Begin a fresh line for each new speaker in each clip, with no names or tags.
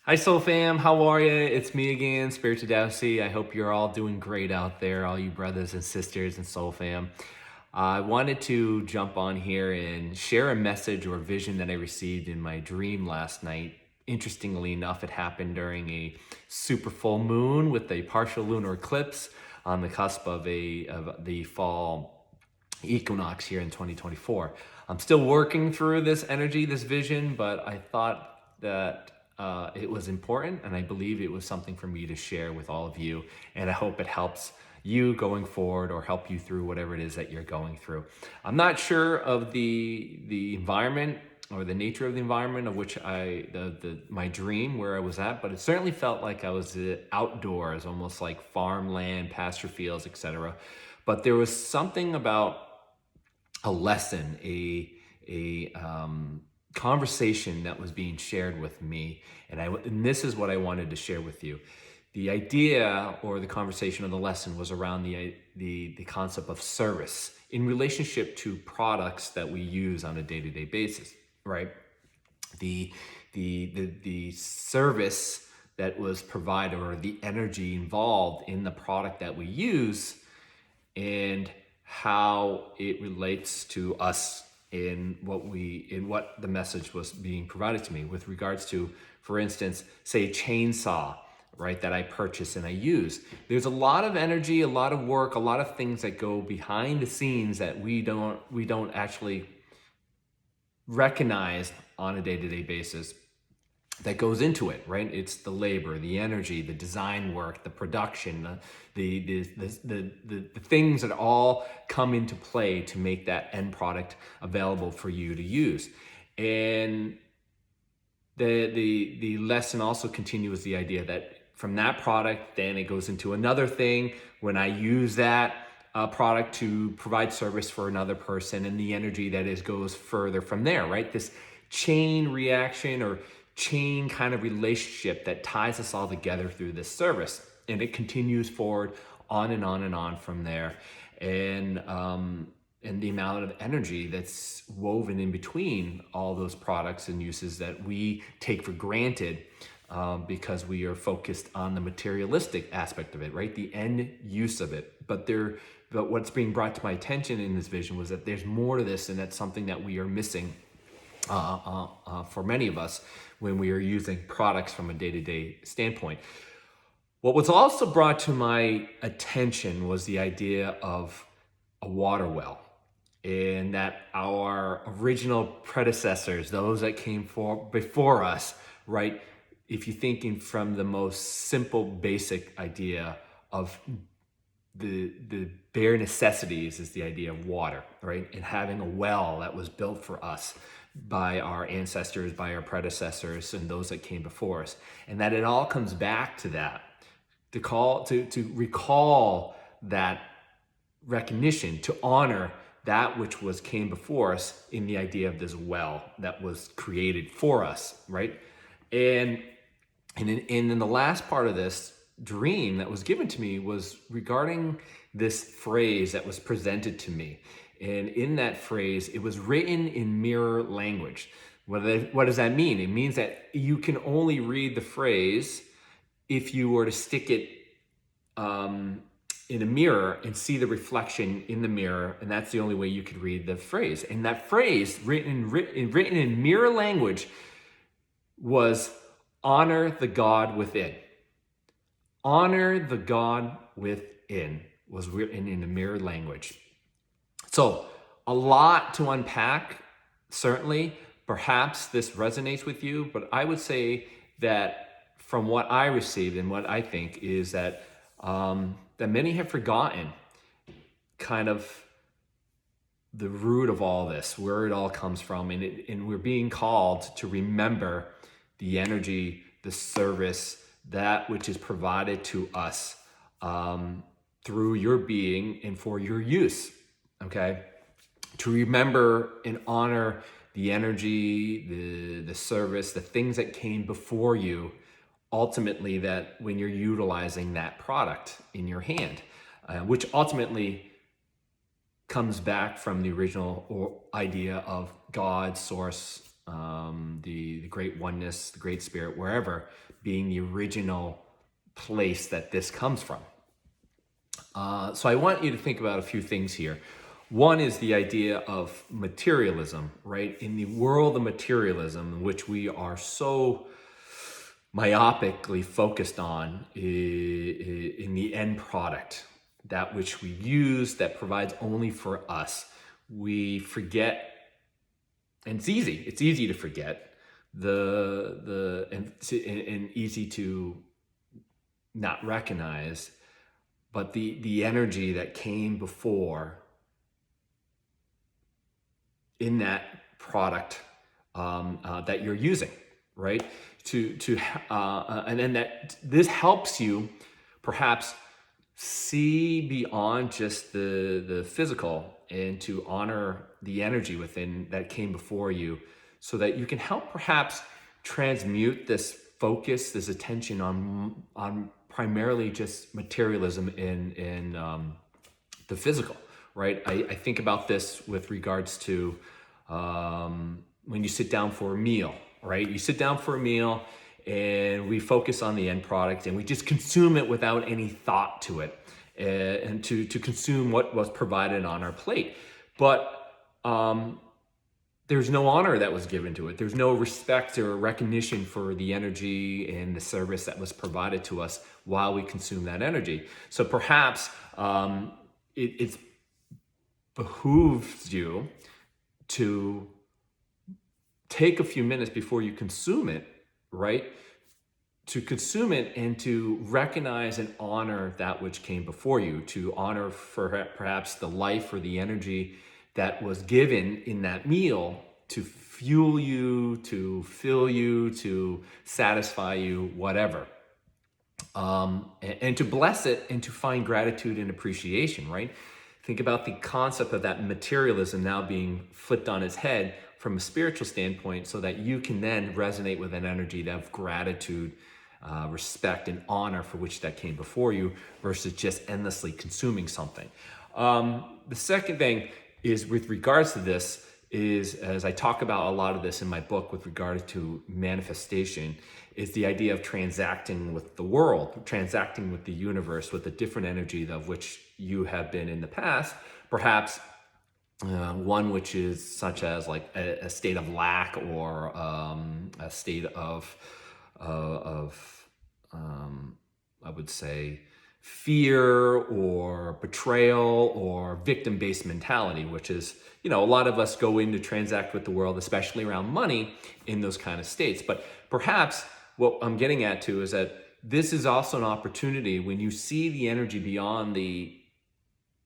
Hi Soul Fam, how are you? It's me again, Spirited Dowsy. I hope you're all doing great out there, all you brothers and sisters and Soul Fam. I wanted to jump on here and share a message or vision that I received in my dream last night. Interestingly enough, it happened during a super full moon with a partial lunar eclipse on the cusp of the fall equinox here in 2024. I'm still working through this energy, this vision, but I thought that it was important, and I believe it was something for me to share with all of you. And I hope it helps you going forward or help you through whatever it is that you're going through. I'm not sure of the environment or the nature of the environment of which my dream where I was at, but it certainly felt like I was outdoors, almost like farmland, pasture fields, etc. But there was something about a lesson, a conversation that was being shared with me, and this is what I wanted to share with you. The idea or the conversation or the lesson was around the concept of service in relationship to products that we use on a day-to-day basis, right? The service that was provided or the energy involved in the product that we use and how it relates to us in what the message was being provided to me with regards to, for instance, say a chainsaw, right, that I purchase and I use. There's a lot of energy, a lot of work, a lot of things that go behind the scenes that we don't actually recognize on a day-to-day basis that goes into it, right? It's the labor, the energy, the design work, the production, the things that all come into play to make that end product available for you to use. And the lesson also continues the idea that from that product, then it goes into another thing. When I use that product to provide service for another person, and the energy that is goes further from there, right? This chain reaction or chain kind of relationship that ties us all together through this service, and it continues forward on and on and on from there. And the amount of energy that's woven in between all those products and uses that we take for granted, because we are focused on the materialistic aspect of it, right? The end use of it. But what's being brought to my attention in this vision was that there's more to this, and that's something that we are missing for many of us when we are using products from a day-to-day standpoint. What was also brought to my attention was the idea of a water well, and that our original predecessors, those that came before us, right? If you're thinking from the most simple, basic idea of the bare necessities is the idea of water, right? And having a well that was built for us by our ancestors, by our predecessors, and those that came before us. And that it all comes back to that, to recall that recognition, to honor that which came before us in the idea of this well that was created for us, right? And in the last part of this dream that was given to me was regarding this phrase that was presented to me. And in that phrase, it was written in mirror language. What does that mean? It means that you can only read the phrase if you were to stick it in a mirror and see the reflection in the mirror, and that's the only way you could read the phrase. And that phrase, written in mirror language, was honor the God within. Honor the God within was written in the mirror language. So a lot to unpack, certainly. Perhaps this resonates with you, but I would say that from what I received and what I think is that that many have forgotten kind of the root of all this, where it all comes from, and we're being called to remember the energy, the service, that which is provided to us through your being and for your use, okay? To remember and honor the energy, the service, the things that came before you, ultimately, that when you're utilizing that product in your hand, which ultimately comes back from the original idea of God, source, the great oneness, the great spirit, wherever, being the original place that this comes from. So I want you to think about a few things here. One is the idea of materialism, right? In the world of materialism, in which we are so myopically focused on in the end product, that which we use that provides only for us, we forget, and it's easy to forget and easy to not recognize, but the energy that came before in that product that you're using, right? And then that this helps you perhaps see beyond just the physical and to honor the energy within that came before you, so that you can help perhaps transmute this focus, this attention on primarily just materialism in the physical, right? I think about this with regards to when you sit down for a meal, right? You sit down for a meal and we focus on the end product and we just consume it without any thought to it, and to consume what was provided on our plate. But there's no honor that was given to it. There's no respect or recognition for the energy and the service that was provided to us while we consume that energy. So perhaps it behooves you to take a few minutes before you consume it, right? To consume it and to recognize and honor that which came before you, to honor for perhaps the life or the energy that was given in that meal to fuel you, to fill you, to satisfy you, whatever. And to bless it and to find gratitude and appreciation, right? Think about the concept of that materialism now being flipped on its head from a spiritual standpoint, so that you can then resonate with an energy of gratitude, respect, and honor for which that came before you, versus just endlessly consuming something. The second thing is with regards to this is, as I talk about a lot of this in my book with regards to manifestation, is the idea of transacting with the world, transacting with the universe, with a different energy of which you have been in the past, perhaps one which is such as like a state of lack, or a state of I would say fear or betrayal or victim-based mentality, which is, a lot of us go in to transact with the world, especially around money, in those kind of states. But perhaps what I'm getting at too is that this is also an opportunity when you see the energy beyond the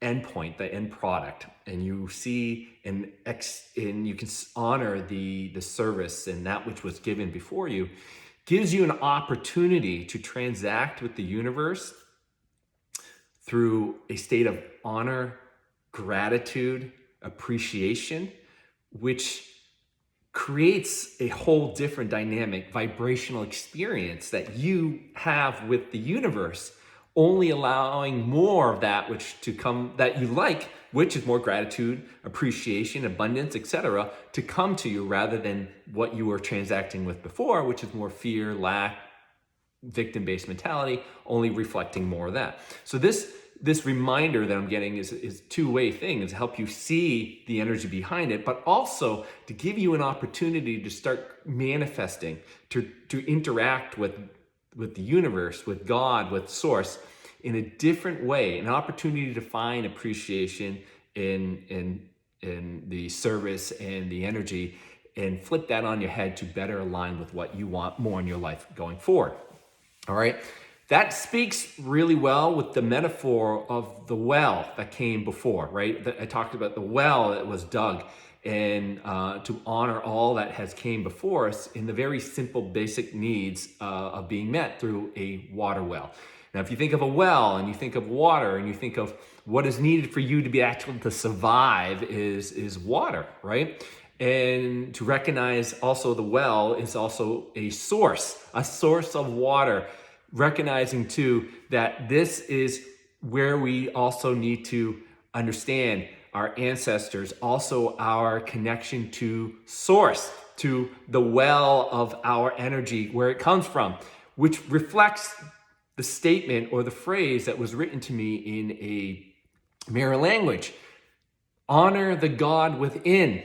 end point, the end product, and you see and you can honor the service and that which was given before you, gives you an opportunity to transact with the universe through a state of honor, gratitude, appreciation, which creates a whole different dynamic, vibrational experience that you have with the universe, only allowing more of that which to come that you like, which is more gratitude, appreciation, abundance, etc., to come to you, rather than what you were transacting with before, which is more fear, lack, victim-based mentality, only reflecting more of that. So this reminder that I'm getting is two-way thing, is to help you see the energy behind it, but also to give you an opportunity to start manifesting, to interact with the universe, with God, with Source, in a different way, an opportunity to find appreciation in the service and the energy, and flip that on your head to better align with what you want more in your life going forward. All right. That speaks really well with the metaphor of the well that came before, right? I talked about the well that was dug, and to honor all that has came before us in the very simple, basic needs of being met through a water well. Now, if you think of a well and you think of water and you think of what is needed for you to be actual to survive is water, right? And to recognize also the well is also a source of water, recognizing too that this is where we also need to understand our ancestors, also our connection to source, to the well of our energy, where it comes from, which reflects the statement or the phrase that was written to me in a mirror language. Honor the God within.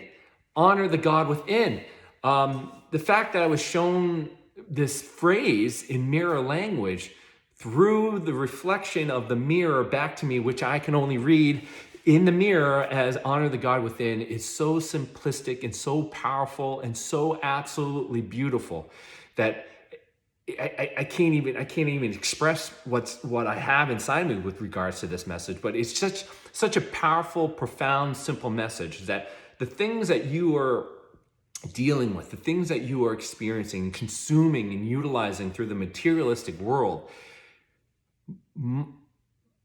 Honor the God within. The fact that I was shown this phrase in mirror language through the reflection of the mirror back to me, which I can only read in the mirror as honor the God within, is so simplistic and so powerful and so absolutely beautiful that I can't even express what I have inside me with regards to this message. But it's such a powerful, profound, simple message that the things that you are dealing with, the things that you are experiencing and consuming and utilizing through the materialistic world,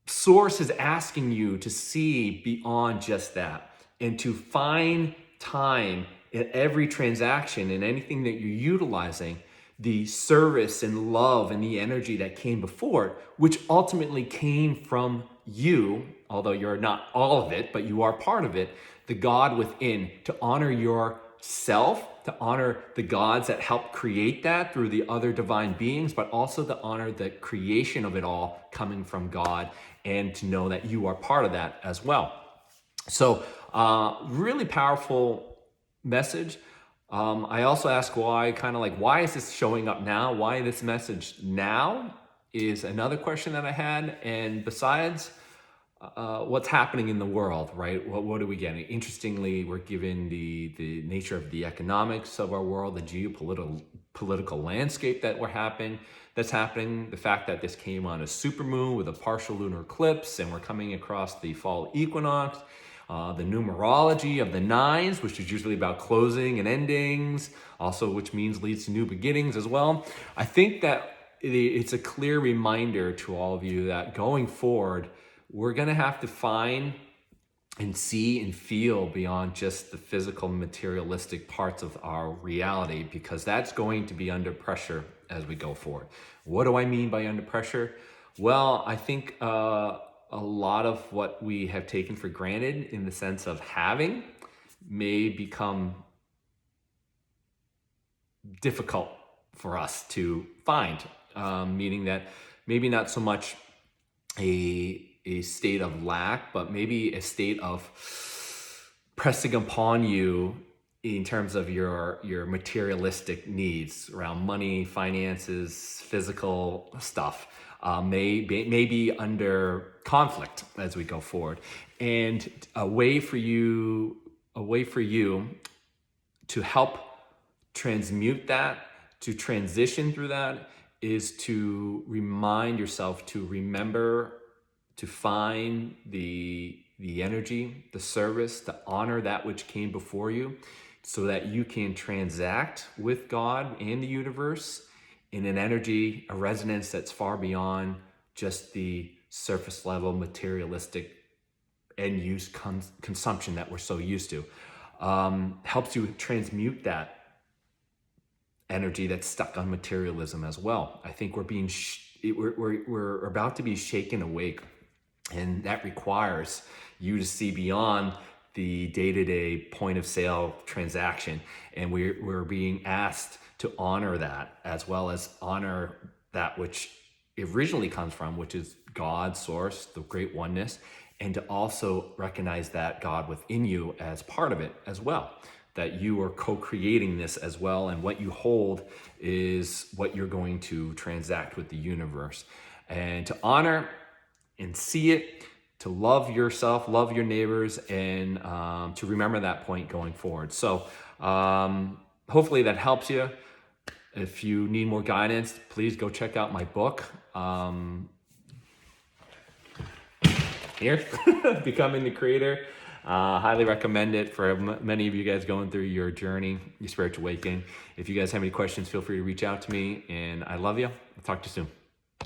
Source is asking you to see beyond just that and to find time in every transaction and anything that you're utilizing, the service and love and the energy that came before it, which ultimately came from you, although you're not all of it, but you are part of it, the God within, to honor yourself, to honor the gods that help create that through the other divine beings, but also to honor the creation of it all coming from God, and to know that you are part of that as well. So really powerful message. I also ask why is this showing up now? Why this message now is another question that I had. And besides, what's happening in the world, right? What are we getting? Interestingly, we're given the nature of the economics of our world, the geopolitical landscape that's happening, the fact that this came on a supermoon with a partial lunar eclipse, and we're coming across the fall equinox, the numerology of the nines, which is usually about closing and endings, also which means leads to new beginnings as well. I think that it's a clear reminder to all of you that going forward, we're going to have to find and see and feel beyond just the physical, materialistic parts of our reality, because that's going to be under pressure as we go forward. What do I mean by under pressure? Well, I think a lot of what we have taken for granted in the sense of having may become difficult for us to find, meaning that maybe not so much a state of lack, but maybe a state of pressing upon you in terms of your materialistic needs around money, finances, physical stuff, may be under conflict as we go forward. And a way for you to help transmute that, to transition through that, is to remind yourself to remember to find the energy, the service, to honor that which came before you, so that you can transact with God and the universe in an energy, a resonance that's far beyond just the surface level materialistic end use consumption that we're so used to. Helps you transmute that energy that's stuck on materialism as well. I think we're about to be shaken awake. And that requires you to see beyond the day-to-day point of sale transaction. And we're being asked to honor that, as well as honor that which originally comes from, which is God, source, the great oneness, and to also recognize that God within you as part of it as well, that you are co-creating this as well. And what you hold is what you're going to transact with the universe. And to honor and see it, to love yourself, love your neighbors, and to remember that point going forward. So hopefully that helps you. If you need more guidance, please go check out my book. Here, Becoming the Creator. Highly recommend it for many of you guys going through your journey, your spiritual awakening. If you guys have any questions, feel free to reach out to me, and I love you. I'll talk to you soon.